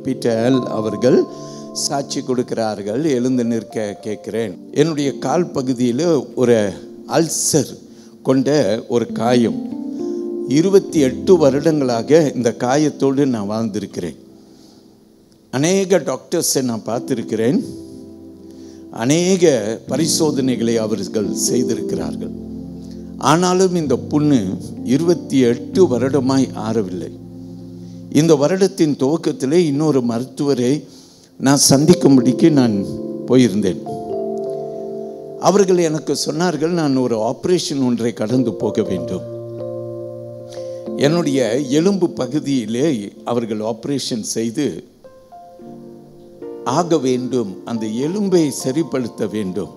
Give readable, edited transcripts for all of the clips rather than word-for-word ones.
Peter அவர்கள் சாட்சி கொடுக்கிறார்கள். எழுந்து நிற்க கேட்கிறேன். என்னுடைய கால் பகுதியில் ஒரு அல்சர் கொண்ட ஒரு காயம். 28 வருடங்களாக இந்த காயத்தோடு நான் வாழ்ந்திருக்கிறேன். அநேக டாக்டர்ஸை நான் பார்த்திருக்கிறேன். அநேக பரிசோதனைகளை அவர்கள் செய்திருக்கிறார்கள். ஆனாலும் இந்த புண்ணு 28 வருடமாய் ஆறவில்லை. இந்த வருடத்தின் துவக்கத்திலே இன்னொரு மருத்துவரை நான் சந்திக்கும்படிக்கு நான் போயிருந்தேன். அவர்கள் எனக்கு சொன்னார்கள், நான் ஒரு ஆப்ரேஷன் ஒன்றை கடந்து போக வேண்டும். என்னுடைய எலும்பு பகுதியிலே அவர்கள் ஆப்ரேஷன் செய்து ஆக வேண்டும், அந்த எலும்பை சரிப்படுத்த வேண்டும்,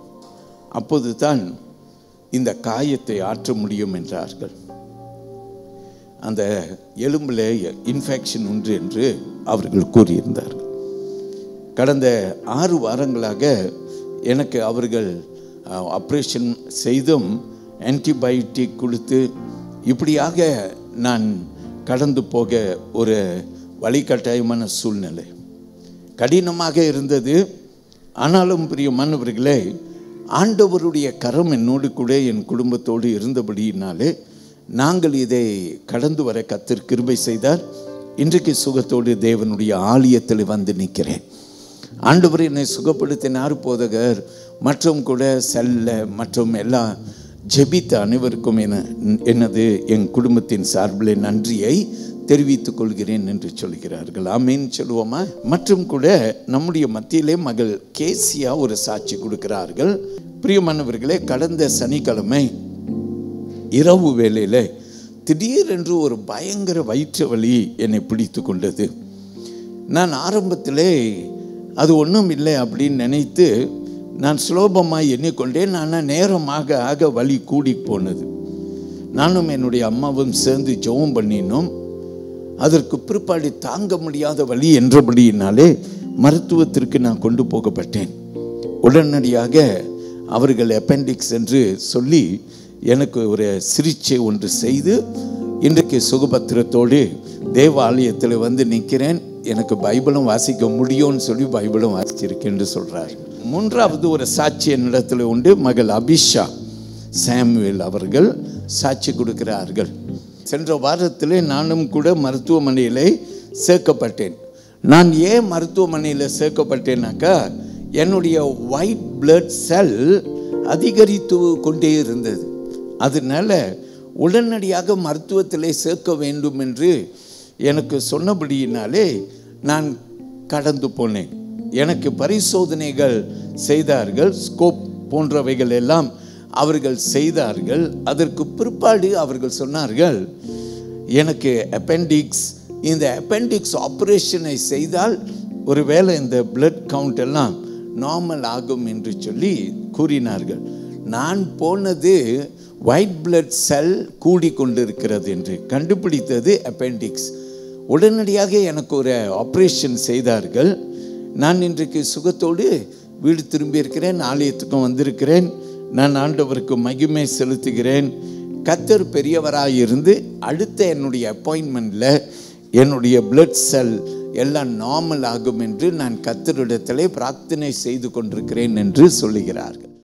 அப்போது தான் இந்த காயத்தை ஆற்ற முடியும் என்றார்கள். அந்த எலும்பில் இன்ஃபெக்ஷன் உண்டு என்று அவர்கள் கூறியிருந்தார்கள். கடந்த 6 வாரங்களாக எனக்கு அவர்கள் ஆப்ரேஷன் செய்தும் ஆன்டிபயோட்டிக் கொடுத்து இப்படியாக நான் கடந்து போக ஒரு வழிகட்டாயமான சூழ்நிலை கடினமாக இருந்தது. ஆனாலும் பிரியமானவர்களே, ஆண்டவருடைய கரம் என்னோடு கூட என் குடும்பத்தோடு இருந்தபடியினாலே நாங்கள் இதை கடந்து வர கர்த்தர் கிருபை செய்தார். இன்றைக்கு சுகத்தோடு தேவனுடைய ஆலயத்தில் வந்து நிற்கிறேன். ஆண்டவர் என்னை சுகப்படுத்தினார். போதகர் மற்றும் கூட செல்ல மற்றும் எல்லாம் ஜெபித்த அனைவருக்கும் எனது என் குடும்பத்தின் சார்பில் நன்றியை தெரிவித்துக் கொள்கிறேன் என்று சொல்கிறார்கள். ஆமீன் சொல்லுவோமா? மற்றும் கூட நம்முடைய மத்தியிலே மகள் கேசியா ஒரு சாட்சி கொடுக்கிறார்கள். பிரியமானவர்களே, கடந்த சனிக்கிழமை இரவு வேளையில் திடீரென்று ஒரு பயங்கர வயிற்று வலி என்னை பிடித்து கொண்டது. நான் ஆரம்பத்திலே அது ஒன்றும் இல்லை அப்படின்னு நினைத்து நான் சுலபமாக எண்ணிக்கொண்டேன். ஆனால் நேரமாக ஆக வலி கூடி போனது. நானும் என்னுடைய அம்மாவும் சேர்ந்து ஜெபம் பண்ணினோம். அதற்கு பிற்பாடு தாங்க முடியாத வலி என்றபடியினாலே மருத்துவத்திற்கு நான் கொண்டு போகப்பட்டேன். உடனடியாக அவர்கள் அப்பெண்டிக்ஸ் என்று சொல்லி எனக்கு ஒரு சிகிச்சை ஒன்று செய்து இன்றைக்கு சுகபத்திரத்தோடு தேவாலயத்தில் வந்து நிற்கிறேன். எனக்கு பைபிளும் வாசிக்க முடியும்னு சொல்லி பைபிளும் வாசிச்சிருக்கேன் என்று சொல்கிறார். 3வது ஒரு சாட்சி என்னிடத்தில் உண்டு. மகள் அபிஷா சாமுவேல் அவர்கள் சாட்சி கொடுக்கிறார்கள். சென்ற வாரத்தில் நானும் கூட மருத்துவமனையில் சேர்க்கப்பட்டேன். நான் ஏன் மருத்துவமனையில் சேர்க்கப்பட்டேனாக்கா, என்னுடைய ஒயிட் பிளட் செல் அதிகரித்து கொண்டே இருந்தது. அதனால உடனடியாக மருத்துவத்திலே சேர்க்க வேண்டும் என்று எனக்கு சொன்னபடியினாலே நான் கடந்து போனேன். எனக்கு பரிசோதனைகள் செய்தார்கள். ஸ்கோப் போன்றவைகள் எல்லாம் அவர்கள் செய்தார்கள். அதற்கு பிற்பாடு அவர்கள் சொன்னார்கள், எனக்கு அப்பெண்டிக்ஸ், இந்த அப்பெண்டிக்ஸ் ஆப்ரேஷனை செய்தால் ஒருவேளை இந்த பிளட் கவுண்ட் எல்லாம் நார்மல் ஆகும் என்று சொல்லி கூறினார்கள். நான் போனது ஒயிட் பிளட் செல் கூடிக்கொண்டிருக்கிறது என்று கண்டுபிடித்தது அப்பெண்டிக்ஸ். உடனடியாக எனக்கு ஒரு ஆப்ரேஷன் செய்தார்கள். நான் இன்றைக்கு சுகத்தோடு வீடு திரும்பியிருக்கிறேன். ஆலயத்துக்கும் வந்திருக்கிறேன். நான் ஆண்டவருக்கு மகிமை செலுத்துகிறேன். கர்த்தர் பெரியவராயிருந்து அடுத்த என்னுடைய அப்பாயின்மெண்ட்டில் என்னுடைய பிளட் செல் எல்லாம் நார்மல் ஆகும் என்று நான் கர்த்தரிடத்திலே பிரார்த்தனை செய்து கொண்டிருக்கிறேன் என்று சொல்லுகிறார்கள்.